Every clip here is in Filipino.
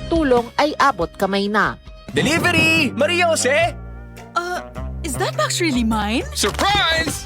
tulong ay abot kamay na. Delivery! Maria Jose! Is that box really mine? Surprise!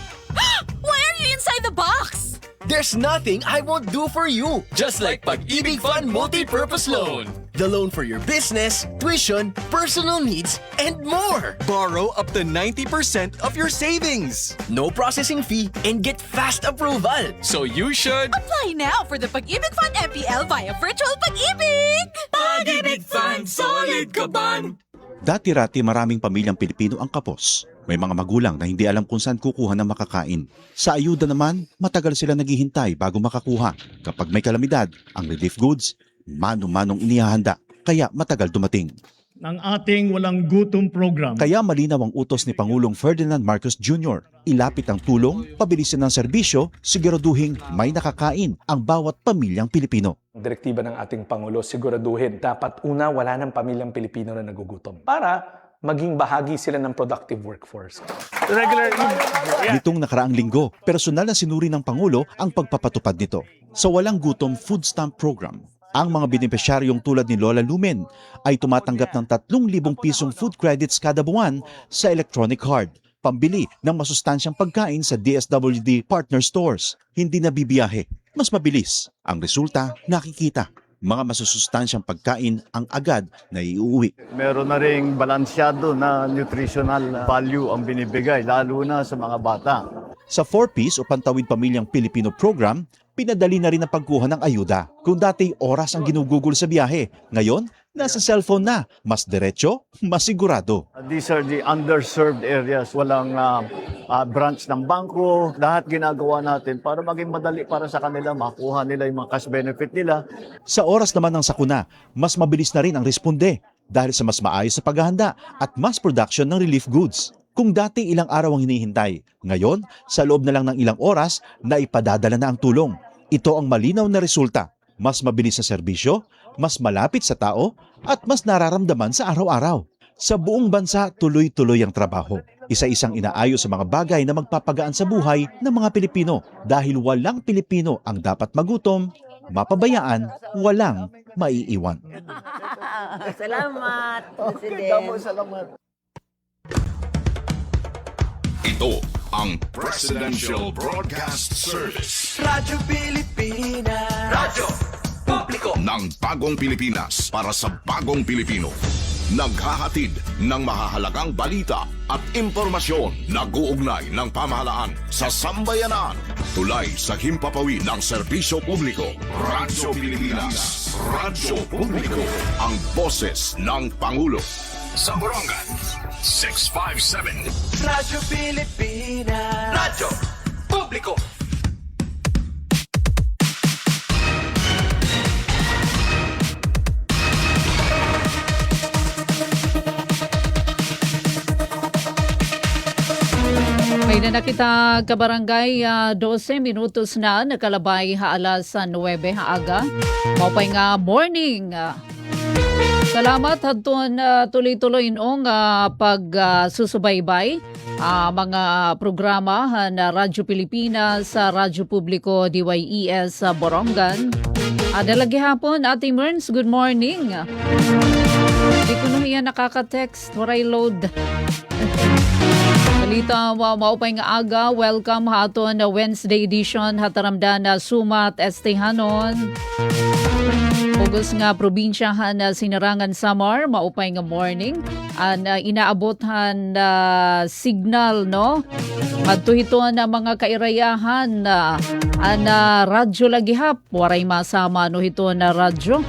Why are you inside the box? There's nothing I won't do for you. Just like Pag-ibig Fund Multi-Purpose Loan. The loan for your business, tuition, personal needs, and more. Borrow up to 90% of your savings. No processing fee and get fast approval. So you should... Apply now for the Pag-ibig Fund MPL via Virtual Pag-ibig! Pag-ibig Fund, solid kaban! Dati-rati maraming pamilyang Pilipino ang kapos. May mga magulang na hindi alam kung saan kukuha ng makakain. Sa ayuda naman, matagal sila naghihintay bago makakuha. Kapag may kalamidad, ang relief goods, mano-manong inihahanda. Kaya matagal dumating. Ng ating walang gutom program. Kaya malinaw ang utos ni Pangulong Ferdinand Marcos Jr. Ilapit ang tulong, pabilisin ng serbisyo, siguraduhin may nakakain ang bawat pamilyang Pilipino. Direktiba ng ating Pangulo, siguraduhin dapat una wala ng pamilyang Pilipino na nagugutom para maging bahagi sila ng productive workforce. Nitong nakaraang linggo, personal na sinuri ng Pangulo ang pagpapatupad nito. Sa Walang Gutom Food Stamp Program, ang mga benepisyaryong tulad ni Lola Lumen ay tumatanggap ng 3,000 pisong food credits kada buwan sa electronic card, pambili ng masustansyang pagkain sa DSWD partner stores. Hindi na bibiyahe, mas mabilis. Ang resulta, nakikita. Mga masusustansyang pagkain ang agad na iuwi. Meron na ring balansyado na nutritional value ang binibigay, lalo na sa mga bata. Sa 4Ps o Pantawid Pamilyang Pilipino program, pinadali na rin ang pagkuha ng ayuda. Kung dati oras ang ginugugol sa biyahe, ngayon, nasa cellphone na. Mas diretso, mas sigurado. These are the underserved areas. Walang branch ng bangko. Lahat ginagawa natin para maging madali para sa kanila, makuha nila yung mga cash benefit nila. Sa oras naman ng sakuna, mas mabilis na rin ang responde dahil sa mas maayos sa paghahanda at mass production ng relief goods. Kung dati ilang araw ang hinihintay, ngayon, sa loob na lang ng ilang oras, na ipadadala na ang tulong. Ito ang malinaw na resulta. Mas mabilis sa serbisyo, mas malapit sa tao, at mas nararamdaman sa araw-araw. Sa buong bansa, tuloy-tuloy ang trabaho. Isa-isang inaayos sa mga bagay na magpapagaan sa buhay ng mga Pilipino dahil walang Pilipino ang dapat magutom, mapabayaan, walang maiiwan. Salamat, President. Salamat. Ito ang Presidential Broadcast Service. Radyo Pilipinas. Radyo Publiko Ng bagong Pilipinas para sa bagong Pilipino. Naghahatid ng mahahalagang balita at impormasyon na guugnay ng pamahalaan sa sambayanan. Tulay sa himpapawid ng serbisyo publiko. Radyo Pilipinas. Radyo Publiko. Ang boses ng Pangulo. Sa Borongan, 657. Radyo Pilipinas. Radyo Publiko. May na nakita kabarangay 12 minutos na nakalabay alas 9 haaga. Maupay nga morning. Salamat hadton tuloy-tuloy noong pagsusubaybay mga programa na Radyo Pilipinas sa Radyo Publiko DYES sa Borongan. Dalagi hapon, Ate Merns, good morning. Hindi ko na yan nakaka-text, waray load. Balita maupay nga aga, welcome haton na Wednesday edition hataramdan na Sumat Estehanon. Pugos nga probinsyahan na Sinarangan Samar, maupay nga morning. Inaabothan na signal, no? Madto na mga kairayahan na radyo lagihap. Waray masama no hito na radyo.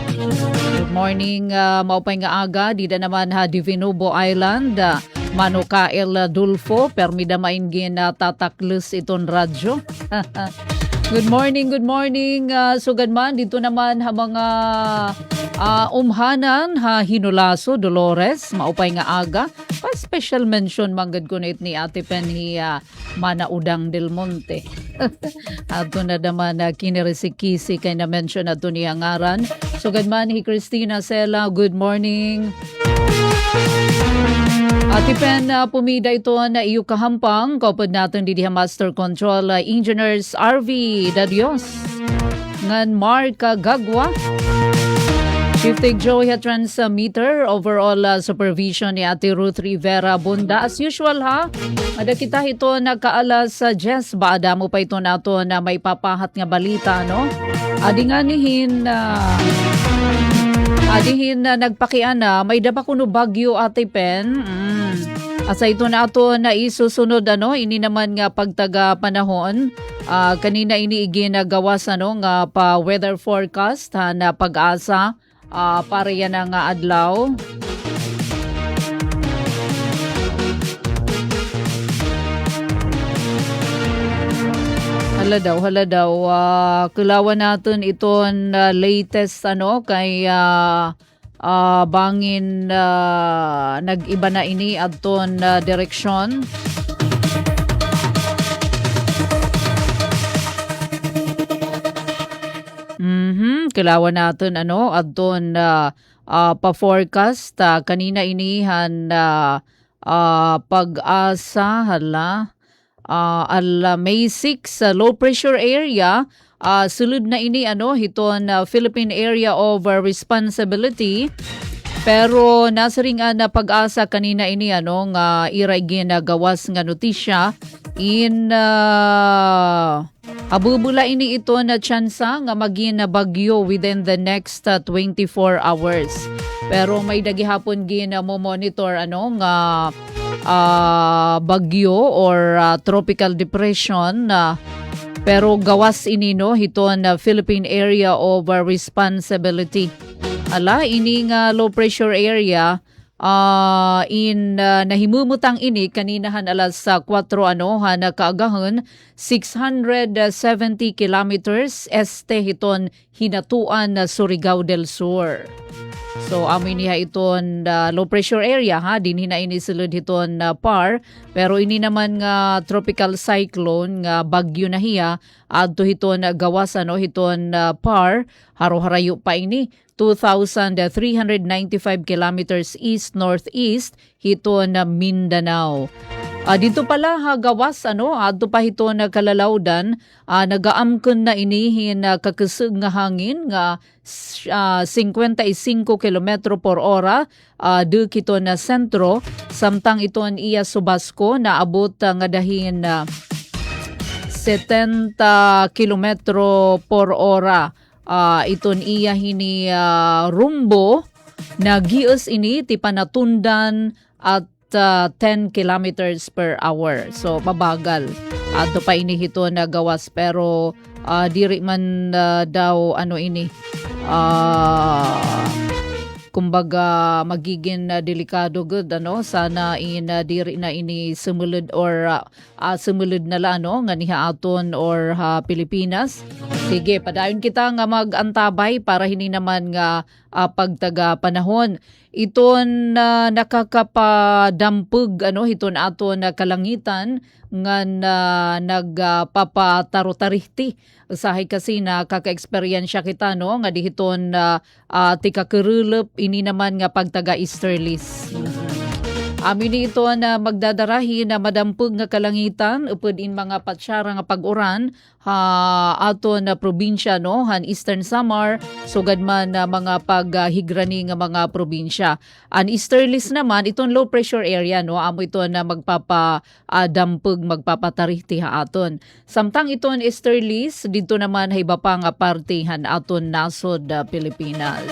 Good morning, maupay nga aga. Dida naman Divinubo Island. Manukael Dulfo, permida maingin tataklos iton radyo. Good morning. Sugad man, dito naman mga umhanan Hinulaso, Dolores, maupay nga aga. Pa-special mention manggad ko ni Ate Penny Manaudang del Monte. Ato na naman kiniresikisi kay na mention ato ni Angaran. Sugad man Christina Sela, good morning. Ati Pen, pumida ito na iyo kahampang. Kapag natin di Master Control Engineers RV Dadios. Ngan Mark Gagwa. Chief Tig Joey transmitter, overall supervision ni Ate Ruth Rivera Bunda. As usual ha, ada kita ito nagkaalas sa Jess, baada mo pa ito nato na may papahat nga balita, no? Adihin na nagpakiana, may daba kuno bagyo Ate Pen. Asa ito na ato na isusunod, ano, ini naman nga pagtaga panahon. Kanina ini ginagawas nga pa weather forecast na pag-asa para yan ang adlaw. Hala daw. Kulawan natin iton latest kay bangin nag-iba na ini adton direksyon. Kailangan natin adton pa-forecast kanina inihan pag-asa May 6 low pressure area sulod na ini hiton Philippine Area of Responsibility. Pero nasa ring na pag-asa kanina ini nga iray ginagawas nga notisya in abubula ini ito na tsansa nga maging na bagyo within the next 24 hours. Pero may dagihapon mo monitor nga bagyo or tropical depression pero gawas ini hiton Philippine Area of Responsibility. Ini nga low pressure area nahimumutang ini kaninahan alas 4 kaagahon 670 kilometers este hiton hinatuan Surigao del Sur. So amin niya iton low pressure area din hina ini sulod hiton PAR, pero ini naman nga tropical cyclone nga bagyo na hiya adto hiton gawas hiton PAR haro-harayo pa ini 2,395 kilometers east-northeast hiton Mindanao. Dito pala gawas adto pa hiton Kalalaudan, nagaamkon na inihin kakasug nga hangin nga 55 km per hora duk ito na sentro, samtang iton iya Subasco na abot nga dahin 70 km per hora. Iton iya hini rumbo na gius ini ti panatundan at 10 kilometers per hour. So mabagal. Ato pa ini hito na gawas, pero diri man daw ini kumbaga magiging delikado good sana diri na ini sumulod or sumulod na la nga niha aton or Pilipinas. Sige, padayon kita nga mag-antabay para hindi naman nga pagtaga panahon. Iton nakakapadampug hiton aton kalangitan nga nagpapatarotarihti. Usahay kasi na kaka-eksperyensya kita nga dihiton tikakerulop ini naman nga pagtaga easterlies. Amin ito na magdadarahi na madampug nga kalangitan upod in mga patsyara nga pag-uran ato na probinsya han Eastern Samar sugad man na mga paghigrani nga mga probinsya. An easterlies naman iton low pressure area amo ito na magpapadampug magpapatarihti aton. Samtang iton easterlies dito naman iba pa nga partihan aton nasod Pilipinas.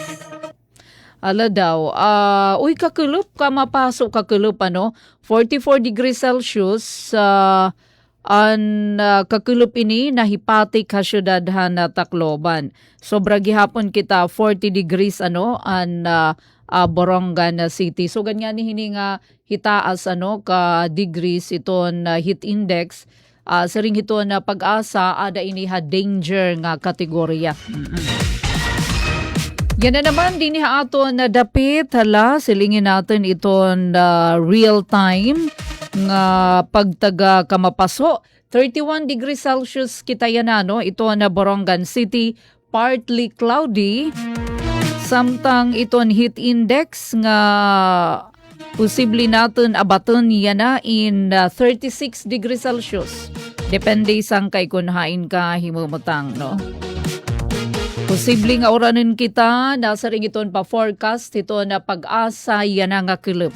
Ala daw, kakulup ka mapasok kakulup 44 degrees Celsius kakulup ini nahipati ka syudadhan na Tacloban. Sobra gihapon kita 40 degrees Borongan City. So ganyan ni hini nga hitaas ka degrees iton heat index. Saring hito na pag-asa ada ini danger nga kategorya. Yan na naman din aton na dapit silingin natin iton real time nga pagtaga kamapaso. 31 degrees Celsius kita yan ito na Borongan City, partly cloudy. Samtang iton heat index nga posible natin abaton yan in 36 degrees Celsius. Depende isang kay kung hain ka himumutang Posible nga oranin kita, nasa ring iton pa forecast, ito na pag-asa, yan nga kilip.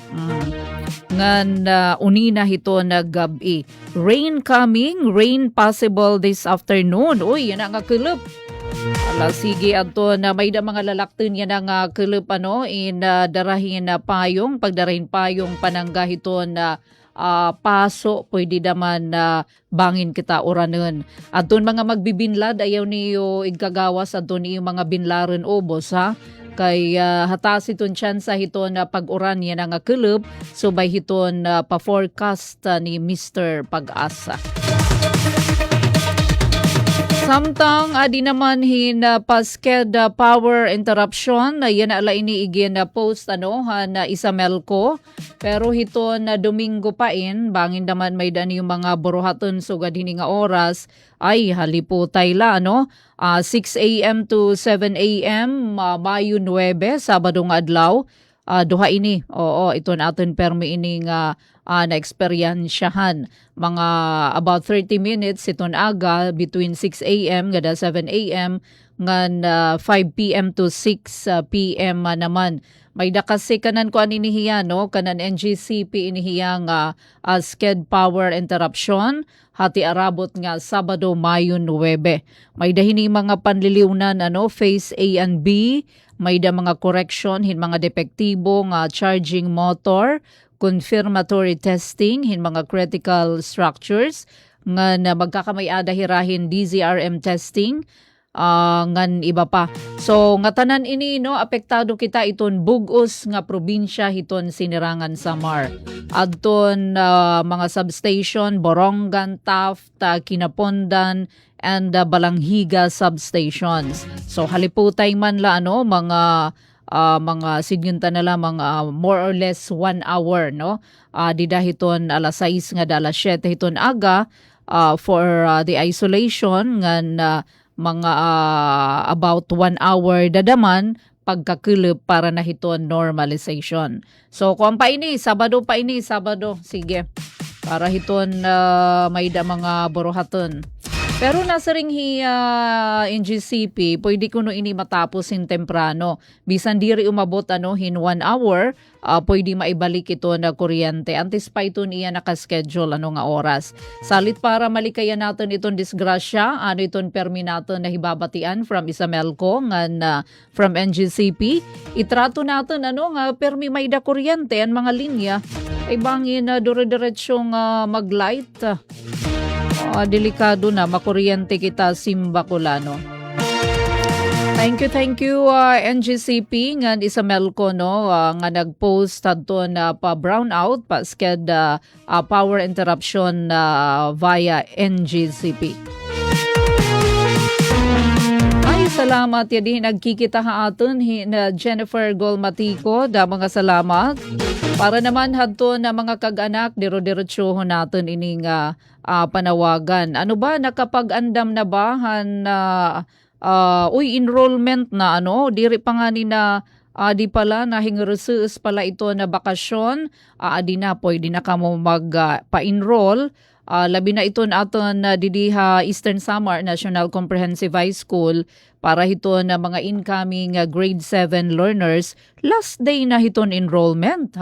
Ngan unina ito na gabi. Rain coming, rain possible this afternoon. Uy, yan nga kilip. Ala, sige, ato na may da mga lalakton yan nga kilip, in darahin na payong, pagdarahin payong panangga ito na paso, pwede naman bangin kita oranon. At doon mga magbibinlad, ayaw niyo igkagawas at doon niyo mga binlaran obos, ha? Kay hatas iton tsansa hito na pag-uran yan nga kulub, so by hiton pa-forecast ni Mr. Pag-asa. Samtang adi naman hin pasked power interruption na yan ala iniigin na post na Isamelco, pero hito na Domingo pain bangin naman may dan yung mga buruhaton sugad hini nga oras ay haliputay la 6 a.m. to 7 a.m. Mayo 9 Sabado nga adlaw. Duha ini. Oo, ito natin permi ini nga na-eksperyensyahan. Mga about 30 minutes iton aga between 6 a.m. gada 7 a.m. ngan 5 p.m. to 6 p.m. naman. May da kasi kanan ko aninihiya, kanan NGCP inihiya nga sked power interruption hati arabot nga Sabado Mayo 9. May dahini mga panliliwnan phase A and B, may da mga correction hin mga depektibo nga charging motor, confirmatory testing hin mga critical structures nga magkakamay-ada hirahin DZRM testing, ngan iba pa. So nga tanan ini apektado kita iton bugos nga probinsya hiton Sinirangan Samar. Adton mga substation Borongan, Taft, Kinapondan and Balanghiga substations. So haliputay man la mga sinyunta na lang mga more or less 1 hour dida hiton alas 6 nga alas 7 hiton aga for the isolation ngan mga about 1 hour dadaman pagkakulip para na hiton normalization. So kung pa ini Sabado, sige para hiton may da mga buruhaton. Pero nasa ring NGCP, pwede ko ini matapos in temprano. Bisan diri umabot hin 1 hour, pwede maibalik ito na kuryente. Antes pa ito niya nakaschedule nga oras. Salit para malikayan natin itong disgrasya, itong permi natin na hibabatian from Isamelco, ngan from NGCP. Itrato natin nga permi may da kuryente ang mga linya. Ay bangin na dire-diretsyong mag-light. Delikado na makuryente kita Simbacolano. Thank you NGCP nga Isamelco nga nagpost adto na pa brownout pa sked power interruption via NGCP. Ay salamat yadi nagkikita ha aton na Jennifer Golmatico, da mga salamat. Para naman hadto na mga kag-anak diro-diretsyohon naton ining panawagan. Ano ba nakapag-andam na ba enrollment na diri pa nga ni na di pala na hingresus pala ito na bakasyon, di na pwede na kamo pa-enroll. Labi na ito aton didiha Eastern Samar National Comprehensive High School para ito na mga incoming grade 7 learners. Last day na hiton enrollment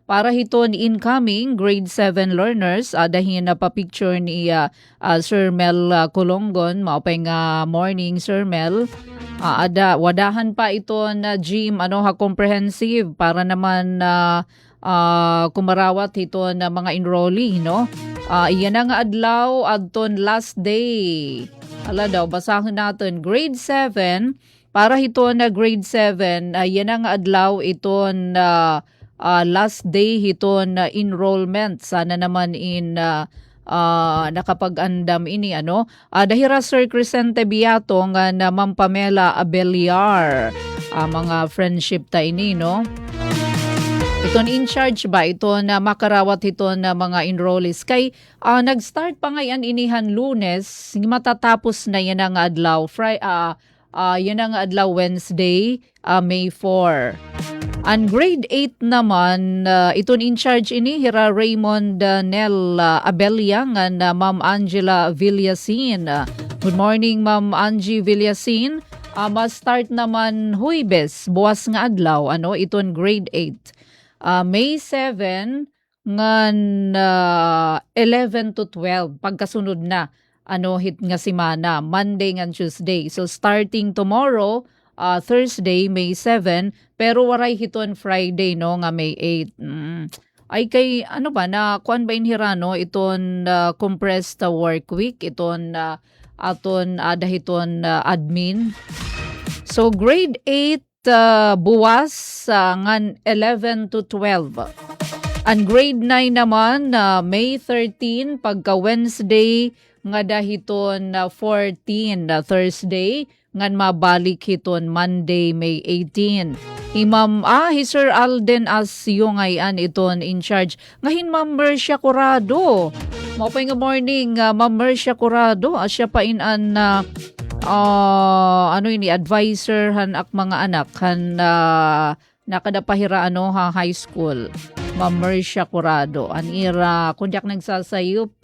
para hiton incoming grade 7 learners. Dahil na pa-picture ni Sir Mel Colongon, maupay nga morning Sir Mel. Wadahan pa ito na gym comprehensive para naman kumarawat ito na mga enrollee iyan na nga adlaw adton last day. Ala daw basahin natin grade 7 para ito na grade 7 yan na nga adlaw iton last day hiton enrollment. Sana naman in nakapag-andam ini dahira Sir Crescente Biato nga na Ma'am Pamela Abeliar mga friendship ta ini Iton in charge ba ito na makarawat ito na mga enrollees kay nag-start pa ngayon inihan Lunes, matatapos na yan ang adlaw yan ang adlaw Wednesday, May 4. Ang grade 8 naman, iton in charge ini Hira Raymond Nel Abelia nga Ma'am Angela Villasin. Good morning Ma'am Angie Villasin. Ma-start naman Huwebes, buwas nga adlaw, ano, iton grade 8. May 7, ngan 11 to 12, pagkasunod na, ano, hit nga simana, Monday ngan Tuesday. So starting tomorrow, Thursday, May 7, pero waray hiton Friday, no, nga May 8. Ay kay, ano ba, na kuan ba inhirano, iton compressed work week, iton aton dahiton admin. So grade 8 buwas ngan 11 to 12. Ang grade 9 naman May 13 pagka Wednesday nga dahiton 14 Thursday ngan mabalik hiton Monday May 18. Hi Sir Alden as yung ayan iton in charge. Ngahin Ma'am Mercia Corrado. Mapay nga morning, Ma'am Mercia Corrado. Siya pa inan ano ini advisor han ak mga anak han nakadapahira ano ha high school. Ma'am Mercia Corrado. Anira kunyak nagsasayop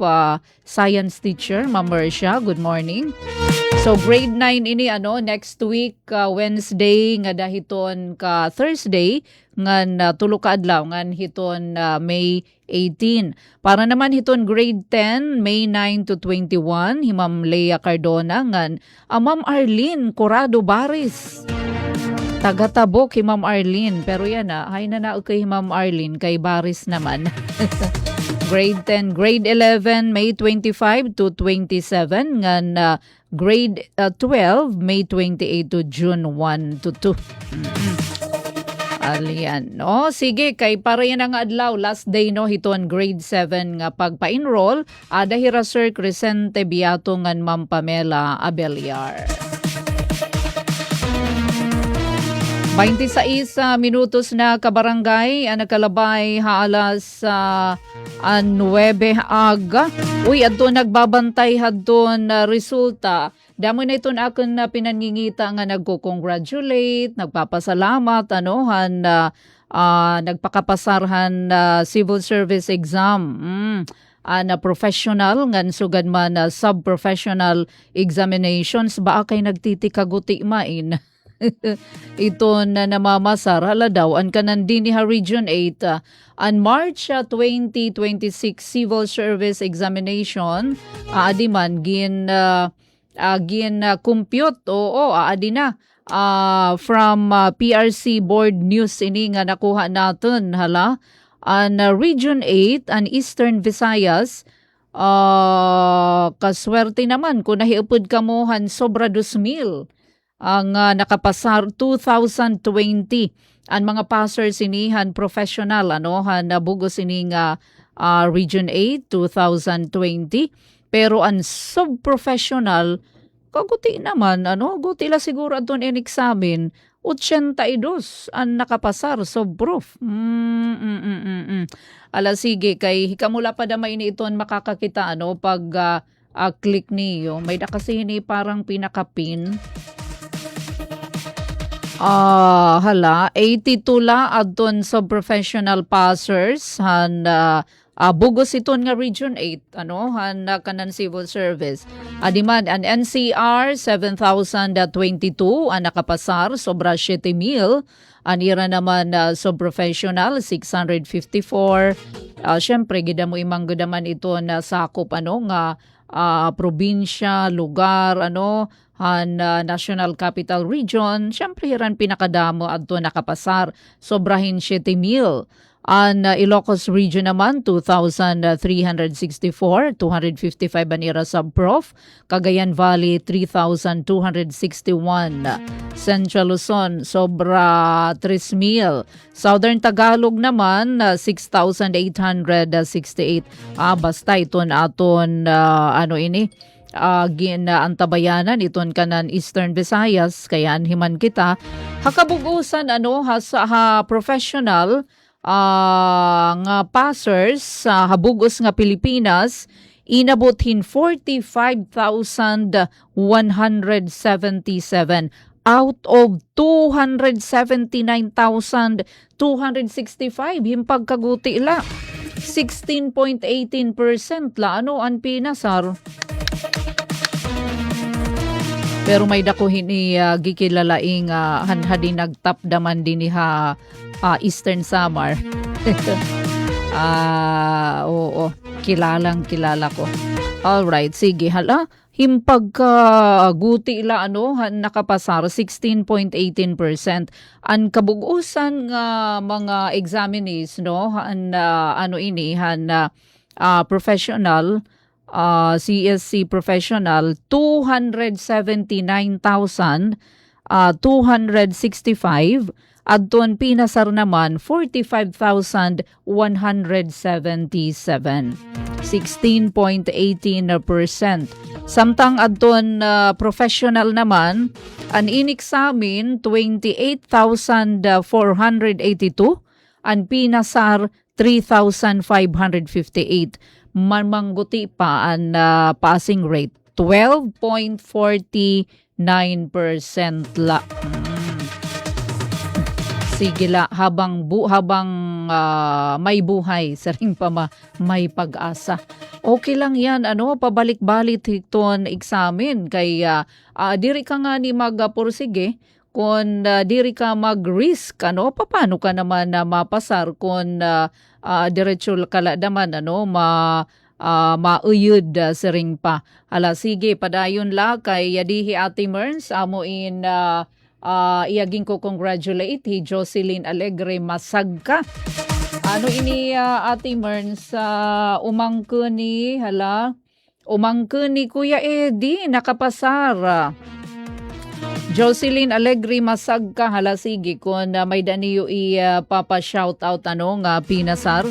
science teacher Ma'am Mercia. Good morning. So grade 9 ini ano next week Wednesday nga dahiton ka Thursday ngan tulo ka adlaw ngan hiton May 18. Para naman hiton grade 10 May 9 to 21 hi Ma'am Lea Cardona ngan Ma'am Arlene Corrado Baris. Taga-Tabok hi Ma'am Arlene pero yan hay na kay Ma'am Arlene kay Baris naman. Grade 10, grade 11, May 25 to 27. Ngan grade 12, May 28 to June 1 to 2. Alian, no? Sige, kay para yan ang adlaw. Last day, no? Hiton grade 7 nga pagpa-enroll. Dahira Sir Crescente Biato ngan Ma'am Pamela Abeliar. 26 minutos na kabarangay, nakalabay haalas 9 aga. Uy, adto nagbabantay hadton resulta. Damo na ito na akong pinangingita nga nagko-congratulate, nagpapasalamat, nagpakapasarhan civil service exam. Na professional, ngan sugad man sub-professional examinations, ba kay nagtitikaguti main? Ito na namamasar hala daw ang kanandiniha Region 8 on March 2026 Civil Service Examination adiman gin compute adi na from PRC Board News ini nga nakuha natin hala on Region 8 and Eastern Visayas. Kaswerte naman kung nahiupod kamuhan sobra 2,000 ang nakapasar 2020 ang mga passers inihan professional han bugos ini nga Region 8 2020 pero ang sub-professional kaguti naman guti la siguro aton in examen 82 ang nakapasar sub-prof. Ala sige kay hikamula pa damay ni iton makakakita pag click niyo may da kasi ni parang pinakapin. 82 la adton sa professional passers han bugos iton nga Region 8 han kanan civil service. Adiman an NCR 7,022 ang nakapasar sobra 7,000. Anira naman sa professional 654. Syempre gida mo imang gudaman ito na sakop nga probinsya, lugar, National Capital Region, syempre hiran pinakadamo adto nakapasar, sobrahin 7,000. Ang Ilocos Region naman, 2,364, 255 anira sub-prof. Cagayan Valley, 3,261. Central Luzon, sobra 3,000. Southern Tagalog naman, 6,868. Basta iton aton, antabayanan iton kanan Eastern Visayas kaya anhiman kita hakabugusan sa professional nga passers habugos nga Pilipinas inabothin 45,177 out of 279,265 himpag kaguti la 16.18% la ang pinasar. Pero may dako hini gikilalaing hanhadi nagtapdaman din ha Eastern Samar. Oo, kilala ko. Alright, sige, hala. Himpag guti ila nakapasar 16.18%. Ang kabugusan nga mga examinees professional CSC professional 279,265 at doon pinasar naman 45,177. 16.18%. Samtang adton professional naman, ang inexamin 28,482, ang pinasar 3,558. Mamangguti pa ang passing rate 12.49% la. Sige la, habang may buhay, saring pa may pag-asa. Okay lang yan, pabalik-balik hiton examen. Kay diri ka nga ni magpursige, kung diri ka mag-risk, paano ka naman na mapasar kung diretso kala naman, mauyod saring pa. Ala, sige, padayon la kay yadihi Ate Merns, amuin iyaging ko congratulate hi Jocelyn Alegre Masagka. Ate Merns, umangko ni Kuya Eddie nakapasar. Jocelyn Alegre Masagka, sige kung may daniyo papa-shoutout pinasar.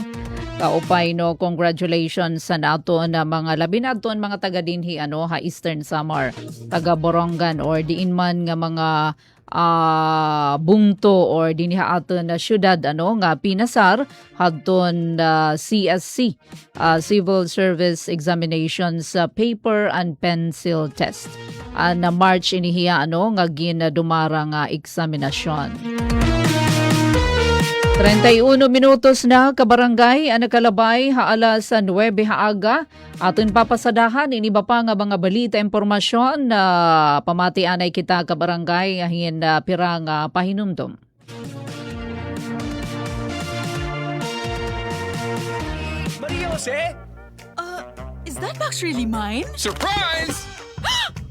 Kaupay congratulations sa nato na mga labi naton mga taga dinhi Eastern Samar, taga Borongan or diin man nga mga bungto or dinha aton na syudad nga pinasar hadton CSC Civil Service Examinations paper and pencil test. Na March inihiya nga ginadumara nga eksaminasyon. 31 minutos na kabarangay ang nakalabay haala sa 9 haaga. Aton papasadahan iniba pa nga mga balita impormasyon na pamatian ay kita kabarangay ahin pirang pahinumdom. Maria Jose? Is that box really mine? Surprise!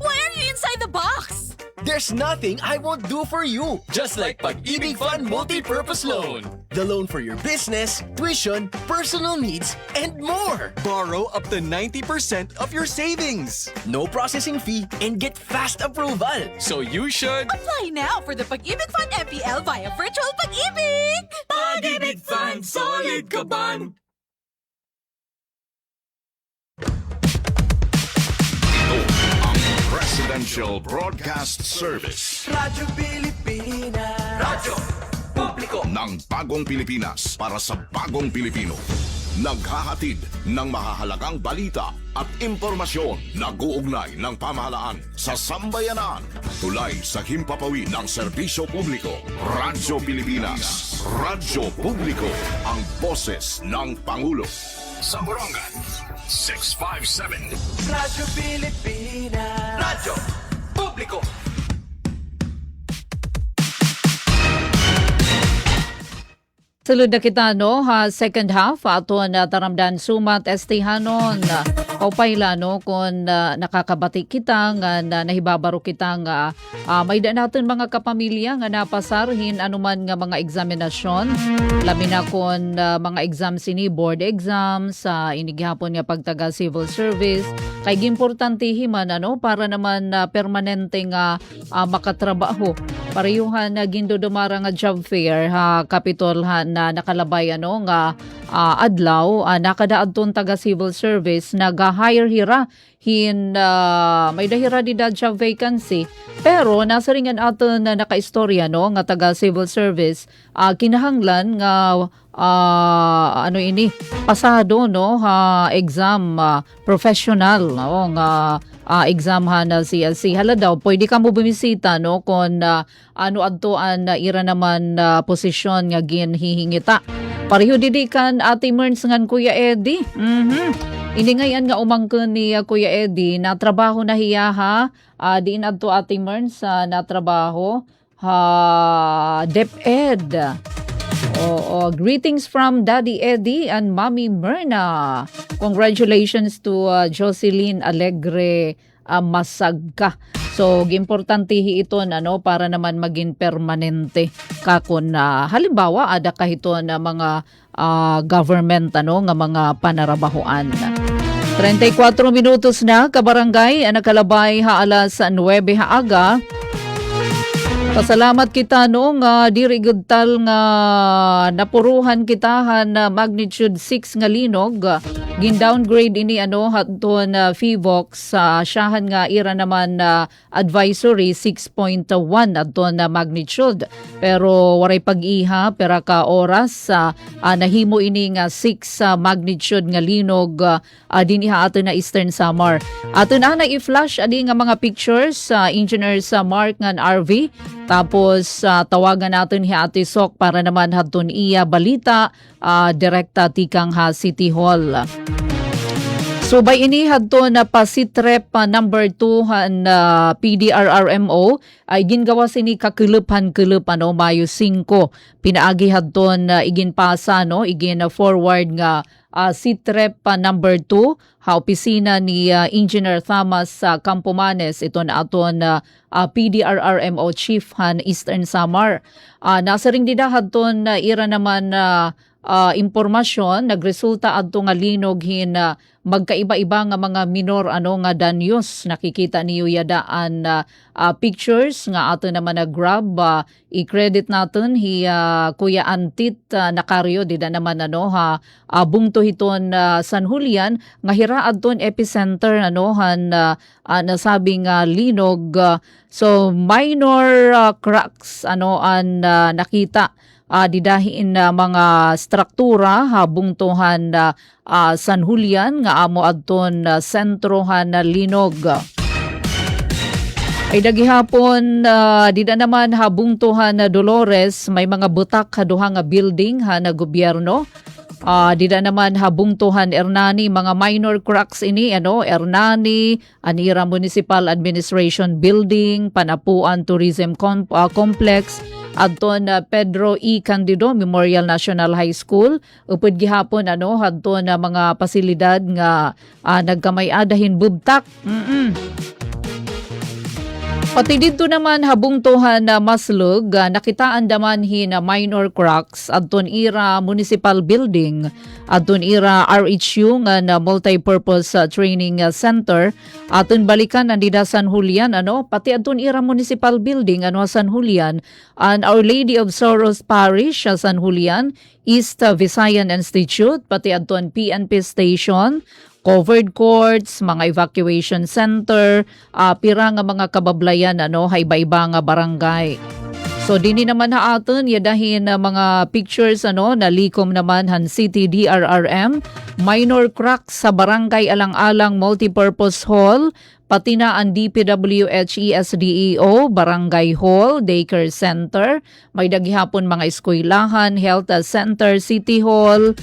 Why are you inside the box? There's nothing I won't do for you. Just like Pag-ibig Fund Multi-Purpose Loan. The loan for your business, tuition, personal needs, and more. Borrow up to 90% of your savings. No processing fee and get fast approval. So you should Apply now for the Pag-ibig Fund MPL via Virtual Pag-ibig! Pag-ibig Fund, solid ka ban! Presidential Broadcast Service. Radyo Pilipinas. Radyo Publiko. Ng bagong Pilipinas para sa bagong Pilipino. Naghahatid ng mahahalagang balita at impormasyon na guugnay ng pamahalaan sa sambayanan. Tulay sa himpapawid ng serbisyo publiko. Radyo Pilipinas. Radyo Publiko. Ang boses ng Pangulo. Sa Borongan, 657. Radyo Pilipinas. Radyo Publiko. Sulod na kita second half ato na taramdan sumat estihanon kaupay kung nakakabati kita nga nahibabaro kita nga may da natin mga kapamilya nga napasarhin anuman nga mga eksaminasyon labi na kung mga exams ini board exams inigihapon nga pagtaga civil service kay importante himan para naman permanente nga makatrabaho parehuhan na gindodumara nga job fair kapitol na nakalabay nga adlaw nakadaadton taga civil service nag-hire hira may dahira di da job vacancy pero nasa ringan aton na nakaistorya nga taga civil service kinahanglan nga pasado exam professional nga exam na CLC hala daw pwede ka mo bumisita kung adtoan ira naman posisyon nga ginhihingita pareho didikan Ate Merns ngan Kuya Eddie Iningayan nga umangkon ni Kuya Eddie na trabaho na hiya ha. Diin adto Ate Mern sa natrabaho. DepEd. Greetings from Daddy Eddie and Mommy Myrna. Congratulations to Jocelyn Alegre Masagka. So, importante ito para naman maging permanente kakon halimbawa ada kahito na mga government nga mga panarabahoan. 34 minutos na kabarangay nakalabay alas 9 haaga. Pasalamat kita nga diri gud tal nga napuruhan kitahan na magnitude 6 nga linog. Gin-downgrade ini haton FIVOX siyahan nga ira naman advisory 6.1 aton magnitude. Pero waray pag-iha pera ka oras nahimo ini nga 6 magnitude nga linog din iha aton na Eastern Samar. Aton na i-flash adi nga mga pictures Engineer sa Mark nga RV. Tapos tawagan natin hi Ate Sok para naman haton iya balita direkta tikang City Hall. So by ini hadto na pasitrep number 2 PDRRMO ay gingawa sini kakulupan Mayo 5 pinaagi hadto na iginpasa igin forward nga sitrep number 2 opisina ni Engineer Thomas Campomanes ito na aton PDRRMO Chief han Eastern Samar. Nasa ring didahadton ira naman impormasyon nagresulta adto nga linog hin magkaiba-iba nga mga minor nga danyos nakikita niyo yadaan pictures nga ato naman grab i-credit natin hi Kuya Antit Nakaryo dida naman bungto hiton San Julian nga hira adton epicenter han nasabing linog so minor cracks an nakita didahin mga struktura bungtuhan San Julian nga amo adton sentrohan linog. Ay dagihapon dida naman bungtuhan Dolores may mga butak duha nga building na gobyerno. Dida naman bungtuhan Ernani mga minor cracks ini Ernani Anira Municipal Administration Building Panapuan Tourism Complex adton Pedro E. Candido Memorial National High School upod gihapon adton mga pasilidad nga nagkamay adahin bubtak. Pati dito naman habungtuhan na Maslug, nakitaan daman hin minor cracks adton ira municipal building, adton ira RHU nga na multi-purpose training center, aton balikan andida San Julian pati adton ira municipal building San Julian, and Our Lady of Sorrows Parish San Julian, East Visayan Institute, pati adton PNP station, covered courts, mga evacuation center, pira nga mga kabablayan iba-iba nga barangay. So dini naman aton yadahin mga pictures na likom naman han City DRRM, minor cracks sa barangay Alang-Alang Multipurpose Hall, pati na ang DPWH ESDEO, Barangay Hall, Daycare Center, may daghihapon mga eskwelahan, Health Center, City Hall,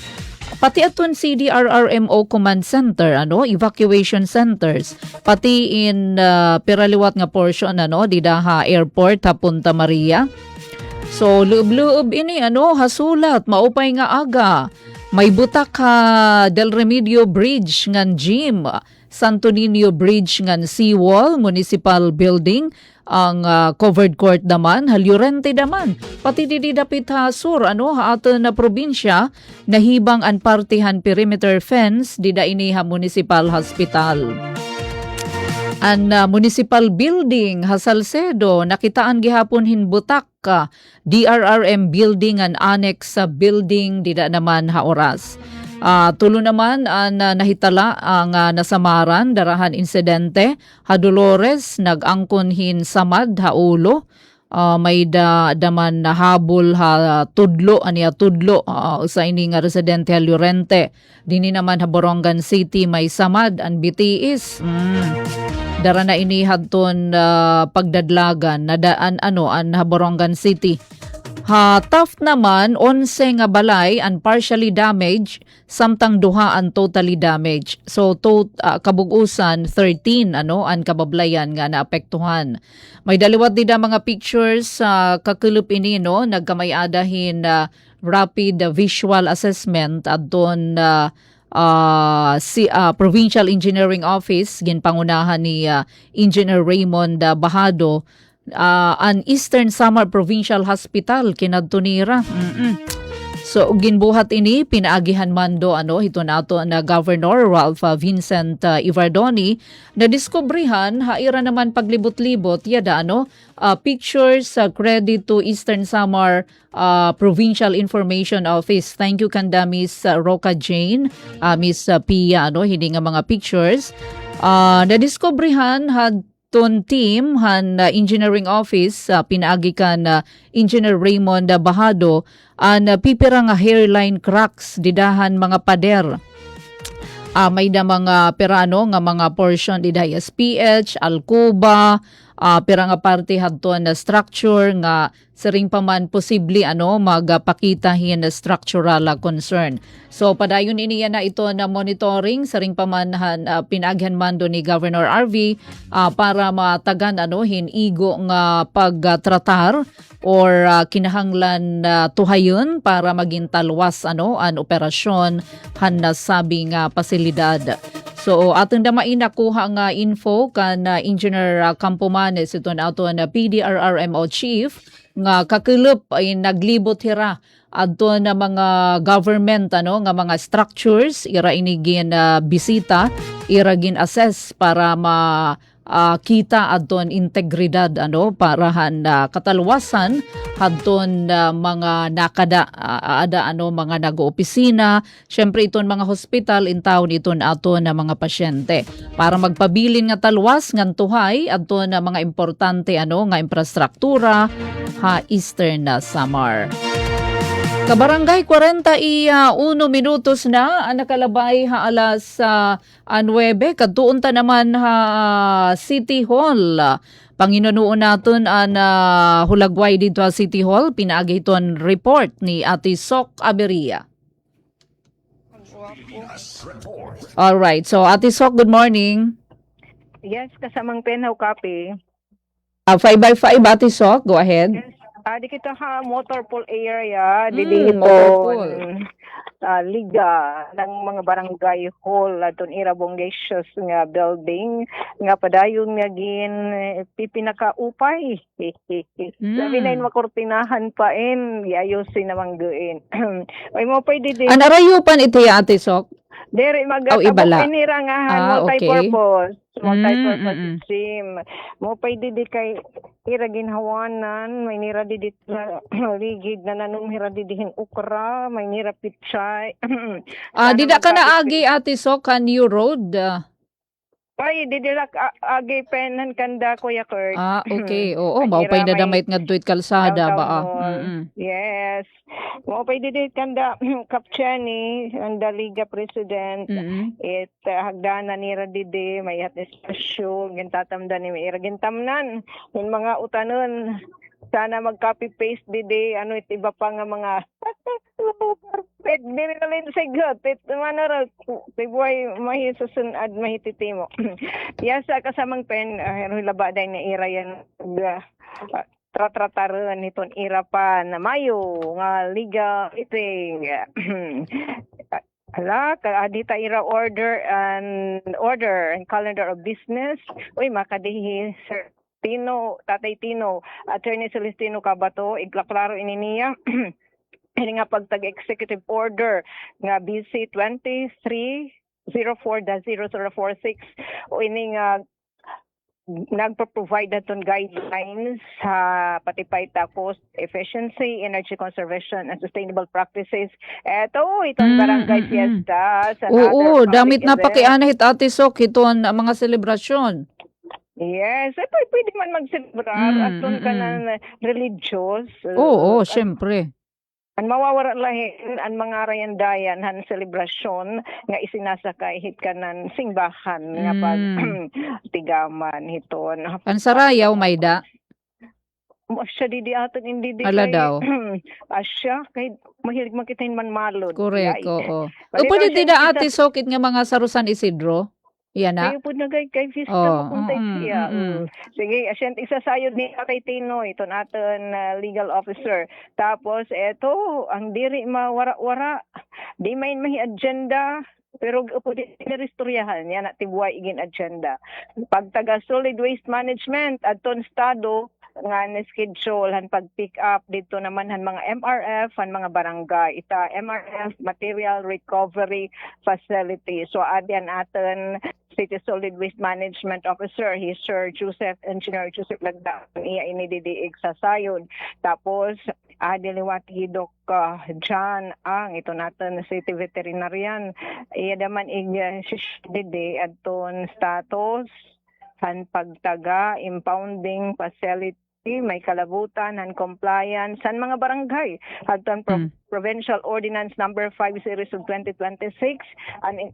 pati aton CDRRMO Command Center, evacuation centers, pati in piraliwat nga portion dida airport Punta Maria. So loob-loob ini hasulat maupay nga aga. May butak Del Remedio Bridge ngan gym, Santo Niño Bridge ngan seawall, municipal building, ang covered court naman, Halyurente naman. Pati di dapit sur, ato na probinsya, nahibang ang partihan perimeter fence, dida iniha municipal hospital. Ang municipal building, Salcedo, nakitaan gihapon hinbutak, DRRM building and annex sa building, dida naman oras. Tulo naman nahitala ang nasamaran darahan insidente Dolores nagangkon hin samad ulo may daman nahabol tudlo aniya tudlo sa ini nga residente Llorente dini naman Borongan City may samad an BTS dara na ini hadton pagdadlagan nadaan an Borongan City. Taft naman 11 nga balay and partially damaged samtang duha ang totally damaged. So kabugusan 13 ang kabablayan nga naapektuhan. May daliwat din mga pictures sa kakulup ini nagkamayadahin rapid visual assessment at doon Provincial Engineering Office ginpangunahan ni Engineer Raymond Bahado an Eastern Samar Provincial Hospital kinadtunira. So ginbuhat ini pinaagihan mando ito nato na Governor Ralph Vincent Ivardoni na diskubrihan haira naman paglibot-libot yada pictures credit to Eastern Samar Provincial Information Office. Thank you kanda Miss Roca Jane, Miss Pia hindi nga mga pictures na diskubrihan had ton team han engineering office pinaagi kan Engineer Raymond Bahado an pipira nga hairline cracks didahan mga pader. May da mga pirano nga mga portion diday SPH, Alcoba, pira nga parte hadton na structure nga siring pa man posible magpakitahin na structural concern. So padayon iniya na ito na monitoring siring pa man pinaghan mando ni Governor RV para matagan hinigo nga pagtratar or kinahanglan tuhayon para maging talwas an operasyon han nasabi nga pasilidad. So atong damay nakuha nga info kan Engineer Campomanes ito na ato na PDRRMO Chief nga kakulup ay naglibot hira adto na mga government nga mga structures ira inigin bisita ira gin assess para kita adton integridad para katalwasan hadton mga nakada mga nag-oopisina syempre iton mga hospital in town iton ato na mga pasyente para magpabilin nga talwas ngan tuhay adton na mga importante nga infrastruktura Eastern Samar. Kabarangay 41 minutos na ang nakalabay alas 9 kadtuon ta naman City Hall. Panginunuon naton ang hulagway dito sa City Hall pinaagi iton report ni Ate Sok Aberia. All right, so Ate Sok, good morning. Yes, kasamang penhaw copy. 5x5 Ate Sok, go ahead. Yes. Di kita motor pool area, dili motor pool. Liga ng mga barangay hall aton ira bongacious nga building nga padayon nga gin pipinakaupay. Sabi na makortinahan pain, giayosin namang guin. Ay mo pwede din. Anarayupan iti Ate Sok? Dere inira nga multi-purpose. Multi-purpose sim. Mo pwede di kay ira ginhawanan, may nira di rigid na nanumhira di dihin ukra, may nira pitsay. Dida ka na agi Ate Sok kan New Road? Ay, didilak agi penan kanda Kuya Kurt. Okay. Oo, maupay na damait nga duit kalsada ba? Yes. Maupay didit kanda Kapchani, ang Liga President. It hagdana nira didi, may hat estasyon, gintatamdan ni may iragintamnan. Yung mga utanon, sana mag-copy-paste didi, it iba pa nga mga dili na rin sigot. Manara, tibuay mahisusunad mahititimo. Yasa kasamang pen, laba day na ira yan, tratrataran niton ira pa na mayo, nga liga, iting, adita ira order and calendar of business. Uy, makadihi, Sir Tatay Tino, Attorney Celestino Cabato, iglaklaro ini niya. Ini nga pagtag-executive order nga BC 2304-0046 o ini nga nagpo-provide naton guidelines sa patipay ta cost efficiency, energy conservation and sustainable practices. Itong barangay fiesta sa damit na pakianahit Ate Sok iton mga selebrasyon. Yes, pwede man mag-celebrar aton ka na religious. Oo, syempre. Ang mawawara lahin ang mga rayandayan han selebrasyon nga isinasakay hit kanan singbahan nga pag tigaman hiton. Pansarayaw mayda. Asya didi aton hindi di Ala kay daw. asya kay mahilig makitain man malod. Correct, Yay. oo. Bali, Pwede asya din na kita- ati sokit nga mga sarusan Isidro. Yan na. Kayo po na kay Vista Oh, mapuntay siya. mm. Sige, asyent isasayod ni kay Tinoy, ito natin legal officer. Tapos eto, ang diri mawara-wara. Di main mahi agenda. Pero upo di nistoryahan yan at tibuay igin agenda. Pagtaga solid waste management adton estado nga na-schedule han pag-pick up dito naman han mga MRF han mga barangay ita MRF material recovery facility. So adyan aton City Solid Waste Management Officer, he Sir Engineer Joseph Lagda, iya inididiig sa sayon. Tapos, adiliwati Doc John ang ito natin City Veterinarian. Iya naman didi adton status, han pagtaga, impounding facility, may kalabutan and compliance sa mga barangay. Hadton Provincial Ordinance number 5 series of 2026 and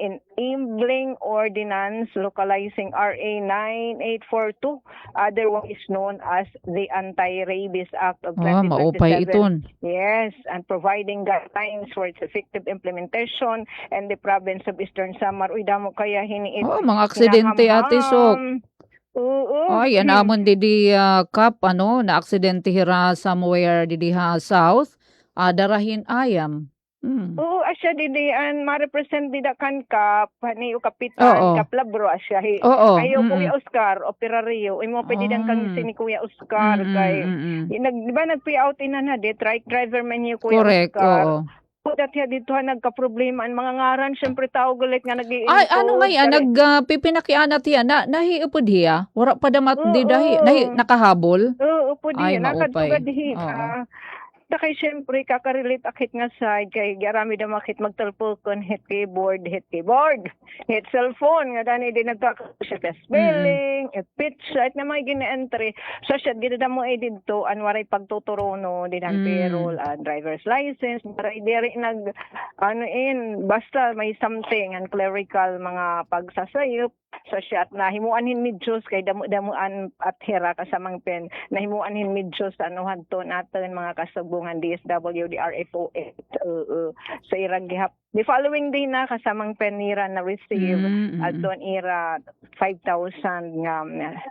enabling ordinance localizing RA 9842, otherwise known as the Anti-Rabies Act of 2027. Maupay iton. Yes, and providing guidelines for its effective implementation in the province of Eastern Samar. Uy, damo kaya hiniit. Mga aksidente ate sok. Oo. Ay, yan amon didi kap na aksidente hira somewhere didi ha south. Darahin ayam. Oo, asya didi an ma-represent dida kan kap ni kapitan Oo. Kaplabro asya Oo. ayo Kuya Oscar operario imo pwede dan kami si ni Kuya Oscar kay di ba nag-payout ina na dit right driver man niyo Kuya Correct, Oscar. oo. Pudat ya dito nagka-problema ang mga ngaran syempre tao gulit nga nag-i-encode. Ay, ano nga yan, nagpipinakianat yan, nahiupod hiya, wala pa damat di dahi, nakahabol. Oo, upo Ay, di. maupay. Nakadugad di. Oo. Kay syempre, kakarelate akit nga side, kay garami na makit magtelpon, hit keyboard, hit cellphone, nga dani din nagkakasya spelling, hit pitch, at na mga gina-entry. So siya, ginada mo dito, anwaray pagtuturono, din ang payroll, driver's license, maray diri basta may something, ang clerical mga pagsasayop, so siya, at nahimuanhin midjos, kay damuan at hira kasamang pen, nahimuanhin midjos, anuhan to natin mga kasabungan DSW, DRFO, sa irang gihap. The following day na kasamang pen nira na receive at doon ira 5,000 nga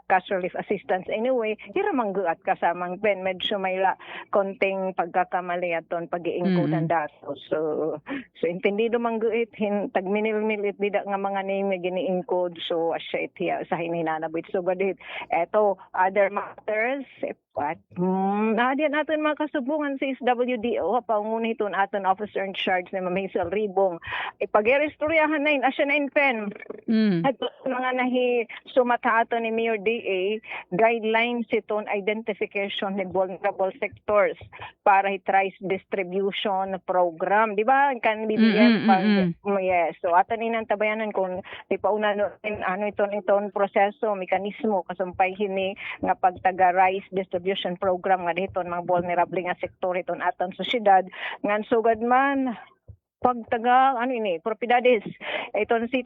cash relief assistance. Anyway, ira mangguat kasamang pen. Medyo may konting pagkakamali at doon pag-i-encode ang datos. So intendido mangguit, tagminil-milit dida nga mga name nga gini-encode. So asya itiya sa hininanabit. So gadit, eto, other matters, diyan natin mga kasubungan sa SWDO, pangunit ito natin officer in charge na Hazel Ribong. Ipag-irestoryahan na yun, asya na in pen. At mga nahi sumatato ni Mayor DA, guidelines ito identification ng vulnerable sectors para i-trace distribution program. Di ba? Kan BBM yes. So ato ninang tabayanan kung ipauna itong proseso, mekanismo, kasumpay hini nga pagtaga rice distribution program nga dito mga vulnerable nga sektor iton aton syudad ngan sugad man pagtaga propiedades iton city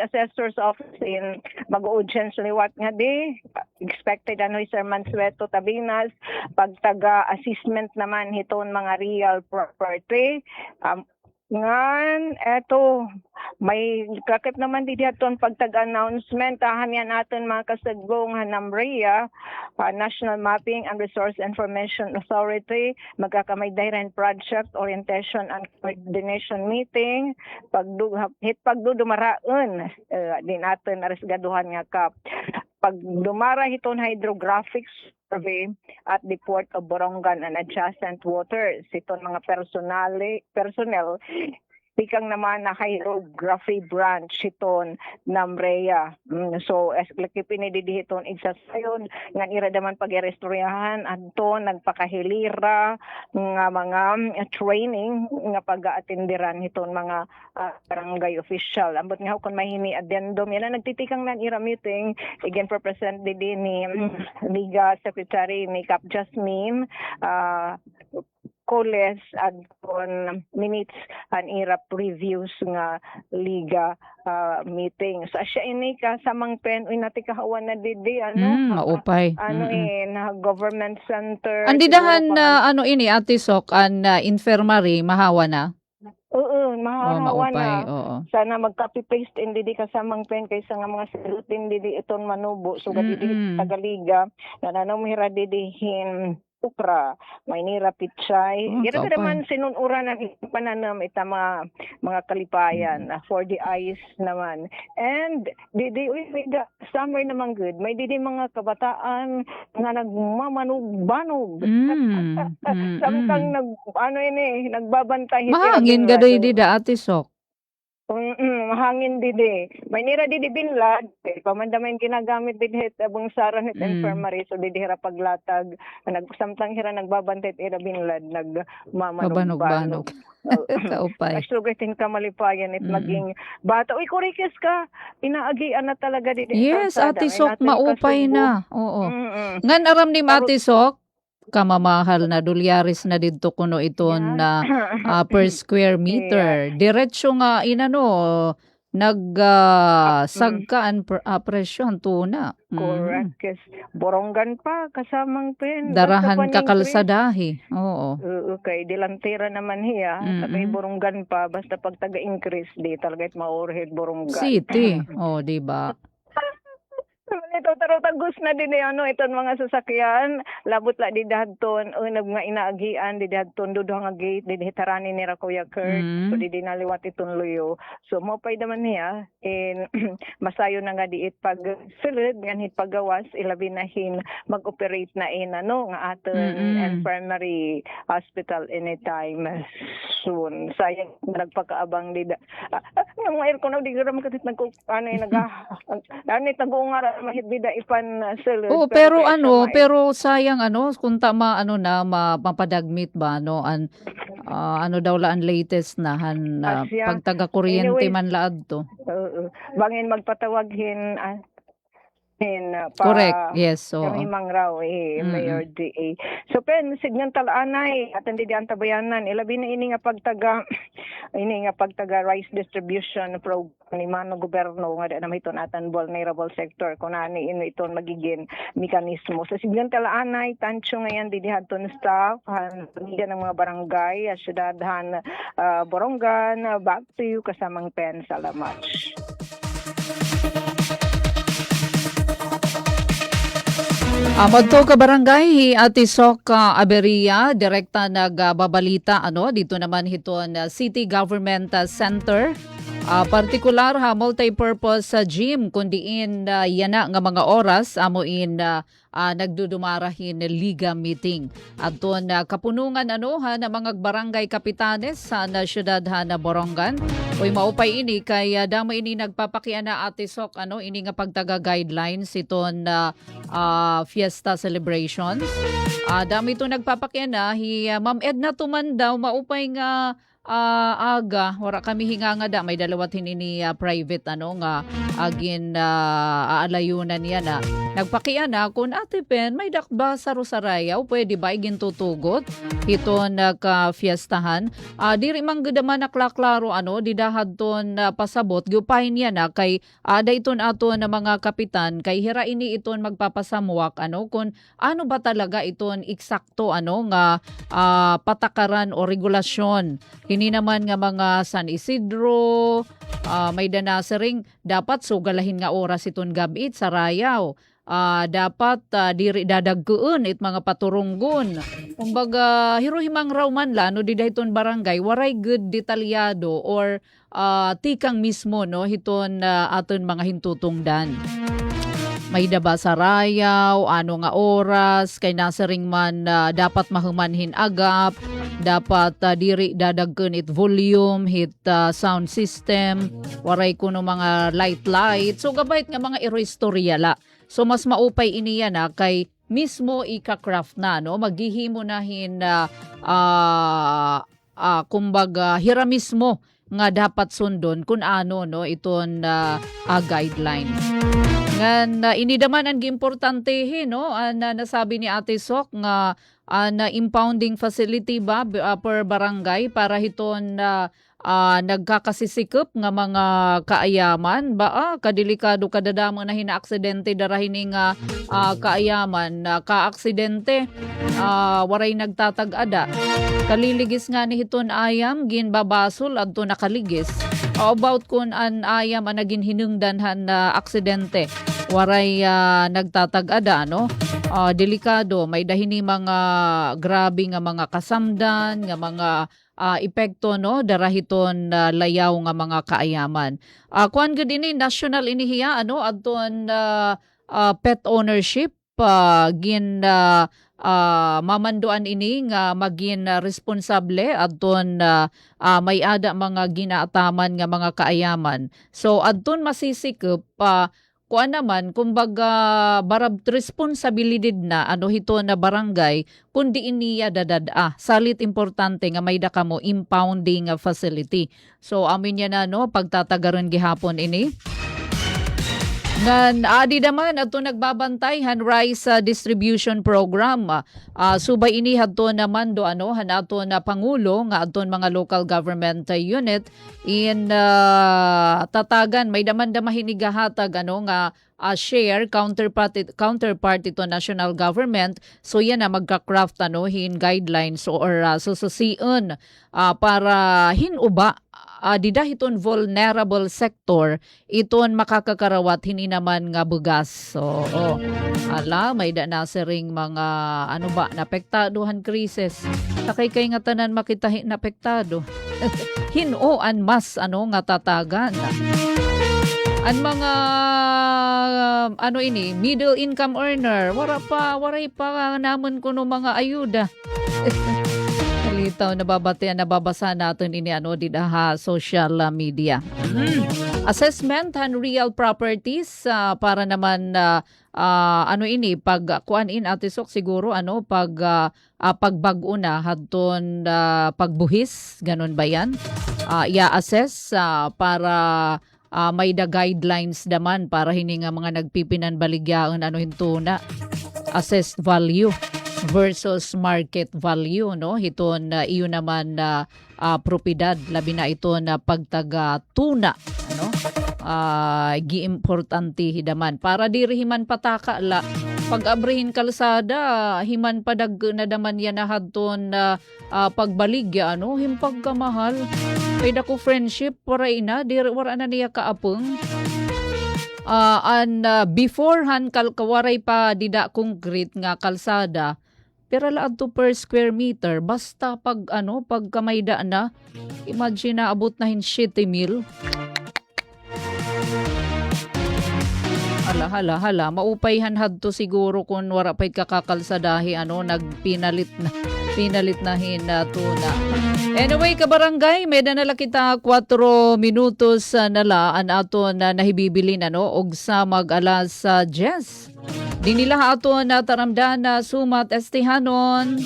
assessor's office in mag-audience liwat nga di expected Sir Mansueto Tabinas pagtaga assessment naman hiton mga real property ngan eto may kakit naman di diaton pagtag-announcement tahan yan natin mga kasagbong Hanamrea National Mapping and Resource Information Authority magkakamay dayran project orientation and coordination meeting pagdudumaraon din natin aresgaduhan nga kap pagdumara hiton hydrographic survey at the Port of Borongan and adjacent waters. Iton mga personnel Pikang naman na hydrography branch iton Namrea. So as lakipin ni didihiton igsasayon ngan ira daman pag-irestoryahan adton nagpakahilira nga mga training nga pag-aatenderan hiton mga barangay official. Ambot nga kun mahini addendum yan nagtitikang nan ira meeting again represent din ni Liga Secretary ni Cap Jasmine Miyerkules at kon minutes an ira previews nga liga meeting. So siya ini ka samang pen uy nati kahawan na didi Maupay. na government center. Andidahan siguro na ano ini Ate Sok an infirmary mahawa na. Oo, mahahawa maupay. na. Oo. Sana mag-copy-paste hindi kasamang pen kaysa nga mga sirutin didi iton manubo. So, didi tagaliga, nananumira didihin ukra, may nira pichay. Ira kapay. naman sinunuran ng pananam ita mga kalipayan for the eyes naman. And didi summer naman good. May didi mga kabataan nga nagmamanog-banog. Samtang nagbabantay. Mahangin gadoy dida Ate Sok. Mahangin didi. May nira didi binlad. Pamandamain ginagamit didi abong saran at infirmary. So didi hira paglatag. Samtang hira nagbabantay ira binlad. Mabanog-banog. Kaupay. Sugatin ka malipayan at maging bata. Uy, kurikis ka. Inaagian na talaga didi. Yes, Ate Sok, maupay na. Oo. Ngan aram ni Ate Sok, kamamahal na dolyaris na dito kuno iton na per square meter. Diretso nga inano sagkaan presyon tuna. Correct. Yes. Boronggan pa kasamang pen. Darahan ka kalsadahi. Oo. Okay, dilantera naman hiya. Sabay boronggan pa basta pag taga-increase di talaga maurhead boronggan. City. Oh, di ba? Ito tagus na din iton mga sasakyan labot la di dadton unag nga inaagian di dadton dudong nga gate di hitarani ni Kuya Kurt so di naliwat iton luyo so mo pay naman niya in masayo na nga diit pag sulod ngan hit pagawas ilabi na hin mag-operate na nga aton infirmary hospital anytime soon sayang nagpakaabang di nga aircon di gram katit nag-ungar mahit bida ipan sulod. Oh, pero sayang kung tama mapadagmit ba daw la ang latest na pag taga kuryente man laad to. Bangin magpatawaghin correct, yes. So, himang raw Mayor DA. So, pen, signan talanay, at hindi di antabayanan, ilabi na ini nga pagtaga rice distribution program ni Mano Goberno, nga na ito natan vulnerable sector, kung nani iton magiging mekanismo. So, signan talanay, tansyo ngayon, didihaton staff, hanigan ng mga barangay, syudadhan, Borongan, back to you, kasamang pen, salamat. Madto ka barangay Ate Sok Aberia direkta nagbabalita dito naman hiton City Government Center partikular multi-purpose gym kundiin yana nga mga oras amuin nagdudumarahin liga meeting aton kapunungan na mga barangay kapitanes sa siyudad na Borongan oy maupay ini kay damo ini nagpapakian na Ate Sok ini nga pagtaga guidelines iton fiesta celebrations damo ito nagpapakian na Ma'am Edna tuman daw maupay nga aga wala kami hinganga da may dalawat hinini private nga agin aalayunan niya na nagpakian na kung Ate Pen may dakba sa Rosarayaw pwede ba igin tutugot ito nagka-fiestahan diri man gadaman naklaklaro didahad ton pasabot gyupahin niya na kay dayton ato na mga kapitan kay hira ini iton magpapasamuak kung ano ba talaga iton eksakto nga patakaran o regulasyon. Hini naman nga mga San Isidro, may danasering dapat sugalahin nga oras iton gabit sa Rayaw. Dapat diri dadagkuon it mga paturunggon. Kumbaga hiruhimang raw man la di dayton barangay waray good detalyado or tikang mismo hiton aton mga hintutungdan. May daba sa Rayaw, nga oras, kay nasaring man dapat mahumanhin agap, dapat diri dadagken it volume, hit sound system, waray kuno mga light. So gabait nga mga iroistorya la. So mas maupay iniya na kay mismo ika-craft na maghihimo nahin kumbaga hira mismo nga dapat sundon kung iton guidelines. Ngan ini daman ang giimportante no na nasabi ni Ate Sok nga na impounding facility ba per barangay para hiton nagkakasisikop nga mga kaayaman ba kadelikado kadadamo na hinaaksidente darahin nga kaayaman kaaksidente waray nagtatag-ada kaliligis nga ni hiton ayam ginbabasol adto nakaligis about kun an ayam ang naging hinungdanhan na aksidente waray nagtatag-ada no delikado may dahini mga grabe nga mga kasamdan nga mga epekto no darahiton layaw nga mga kaayaman. Kuan gud ini national inihiya ano adton pet ownership mamanduan ini nga maging responsable adton may ada mga ginaataman nga mga kaayaman. So adton masisikop kuan naman kumbaga barab responsibilidad na ano hito na barangay kundi iniya dadada salit importante nga may daka mo impounding facility. So amin yan na no pagtatagaran gihapon ini. Ngan adi naman ato nagbabantay rice distribution program. Subay ini hadto naman do ano hanato na pangulo nga aton mga local government unit in tatagan may daman-damahin igahatag ano nga share counterparty to national government. So yan na magka-craft ano hin guidelines or sususiun para hinuba dida hiton vulnerable sector iton makakakarawat hini naman nga bugas. So may da na siring mga ano ba napektadohan krisis. Takay kay nga tanan makita napektado. Hinoan mas ano nga tatagan. Ang mga ano ini middle income earner waray pa namon kuno mga ayuda. Litaw nababasa natin ini ano didaha social media. Assessment and real properties para naman ano ini pag kuan in Ate Sok siguro ano pagbag-o na hadton pagbuhis ganon ba yan? I-assess para may da guidelines naman para hini nga mga nagpipinan baligyaon ano hinto na assessed value versus market value no hiton iyo naman na propiedad labi na ito na pagtaga tuna ano giimportante hidaman para diri himan pataka la pag-abrihin kalsada himan padag na daman yan na hadton pagbaligya ano himpag kamahal pwede ko friendship waray na diri wara na niya kaapeng beforehand kalkawaray pa dida concrete nga kalsada pero laad to per square meter basta pag kamayda na imagine na abot na hin 7,000 hala maupayhan hadto siguro kung wara pay kakakalsadahi nagpinalit na hinatuna. Anyway, kabarangay, meda nala kita 4 minutos nala an ato na nahibibili og sa mag-alas 10. Dinila ato na taramdan na sumat estihanon.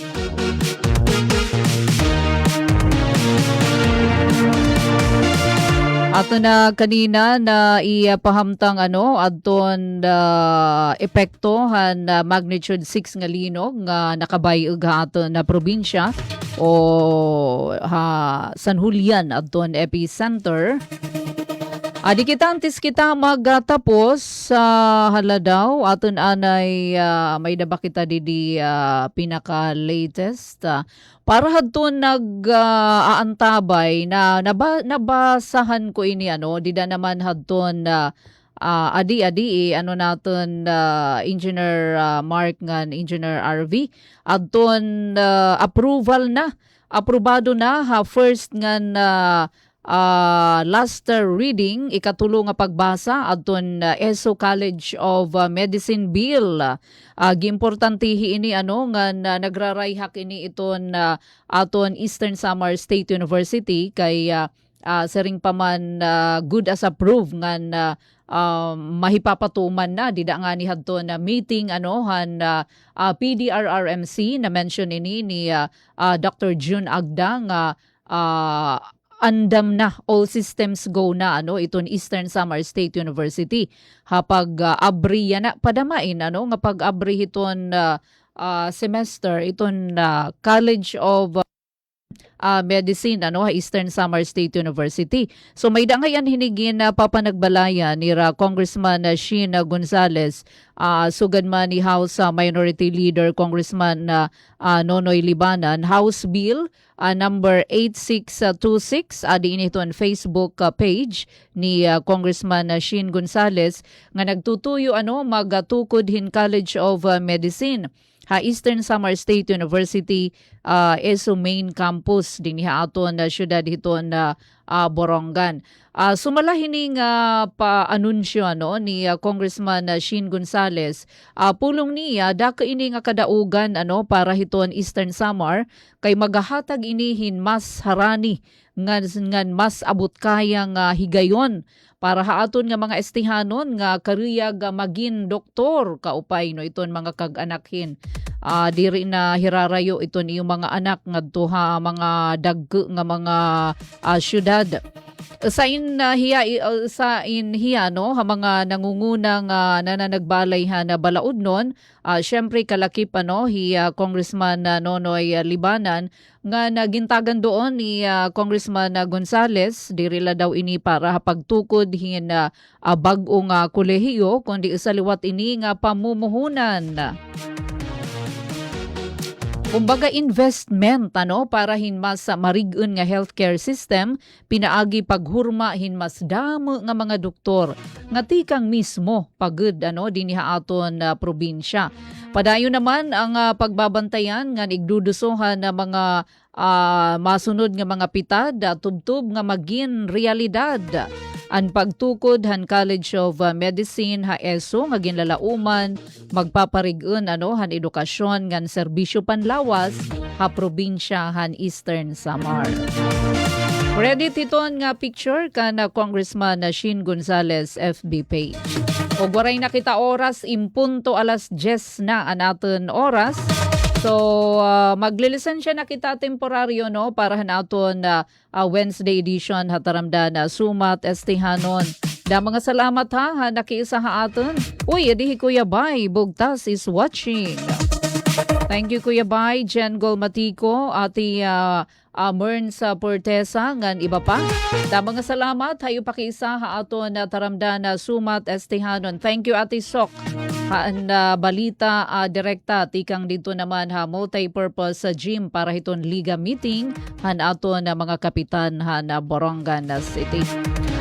Ato na kanina na ipahamtang adton epekto han magnitude 6 nga linog nga nakabayog ato na probinsya o San Julian adton epicenter. Adi kita antis kita magtapos sa haladaw aton anay may daba kita di pinaka latest para hadton nag-aantabay na nabasahan ko ini dida naman hadton adi naton Engineer Mark ngan Engineer RV adton aprobado na first ngan last reading ikatulo nga pagbasa adton ESO College of Medicine Bill giimportantihi ini nga nagrarayhak ini iton aton Eastern Samar State University kay sering paman good as approved ngan mahipapatuman na dida nga ni hadton meeting PDRRMC na mention ini ni Dr. June Agda nga andam na, all systems go na iton Eastern Samar State University. Hapag abri yan na padamain nga pag abri iton semester iton College of Medicine Eastern Samar State University. So may dangayan hinigin na papanagbalaya ni Congressman Shin Gonzales, sugad man ni House Minority Leader Congressman Nonoy Libanan, House Bill number 8626 diin ito on Facebook page ni Congressman Shin Gonzales nga nagtutuyo magtukod hin College of Medicine Eastern Samar State University ESO main campus din aton syudad hiton Borongan. Sumalahining pa-anunsyo ni Congressman Shin Gonzales, pulong niya daka ini nga kadaugan para hiton Eastern Samar kay magahatag inihin mas harani ngan mas abot kayang higayon para haaton nga mga estihanon nga kariyag magin doktor kaupay iton mga kag-anakhin. Diri na hirarayo iton iyong mga anak ngadto mga dagko nga mga syudad. Sa inhiya mga nangungunang nananagbalay na balaod nun, syempre kalakip Congressman Nonoy Libanan nga nagintagan doon ni Congressman Gonzales, dirila daw ini para pagtukod hin bag-ong kolehiyo kundi isaliwat ini nga pamumuhunan. Kumbaga investment para hinmas sa marig-on nga healthcare system, pinaagi paghurma hinmas damo nga mga doktor nga tikang mismo pagud dinhi aton probinsya. Padayon naman ang pagbabantayan nga igdudusohan na mga masunod nga mga pitad tubtub nga magin realidad. Ang pagtukod han College of Medicine ESO nga ginlalauman magpaparig-on han edukasyon ngan serbisyo panlawas probinsya han Eastern Samar. Ready titon nga picture kana Congressman Shin Gonzales FB page. Og waray nakita oras impunto alas 10 na anaton oras. So, maglilisensya na kita temporaryo para hanaton Wednesday edition hataramda na Sumat Estehanon. Da mga salamat nakiisa aton. Uy, edihi Kuya Bay, Bugtas is watching. Thank you Kuya Bay, Jen Golmatico, ati Merns Portesa, ngan iba pa. Da mga salamat, hayo pakiisa aton taramda na Sumat Estehanon. Thank you Ati Sok. Haan balita direkta tikang dito naman multi-purpose gym para hiton liga meeting han aton mga kapitan han Borongan City.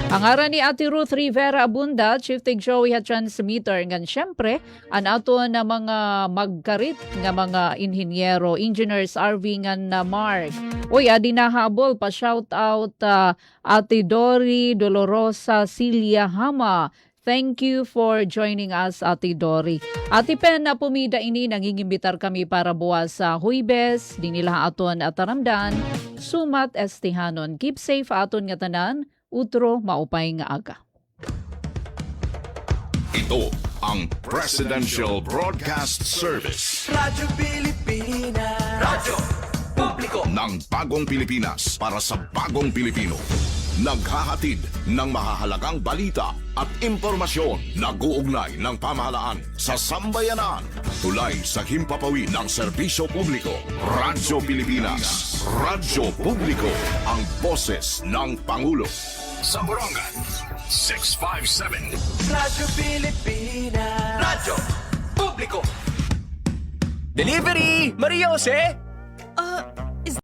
Ang aran ni Ate Ruth Rivera Abunda, Chief Tig Joey ha transmitter ngan syempre an aton na mga magkarit nga mga inhinyero, engineers RV ngan Mark. Uy, adi nahabol pa shout out Ate Dory Dolorosa Cilia Hama. Thank you for joining us, Ate Dory. Ate Pen na pumida ini, nangingimbitar kami para buwas sa Huibes, dinila aton at taramdan, Sumat Estehanon. Keep safe aton nga tanan, utro maupay nga aga. Ito ang Presidential Broadcast Service. Radyo Pilipinas. Radyo Publiko. Ng Bagong Pilipinas para sa Bagong Pilipino. Naghahatid ng mahahalagang balita at impormasyon na guugnay ng pamahalaan sa sambayanan. Tulay sa himpapawid ng serbisyo publiko. Radyo Pilipinas. Radyo Publiko. Ang boses ng Pangulo. Sa Borongan, 657. Radyo Pilipinas. Radyo Publiko. Delivery! Maria Jose!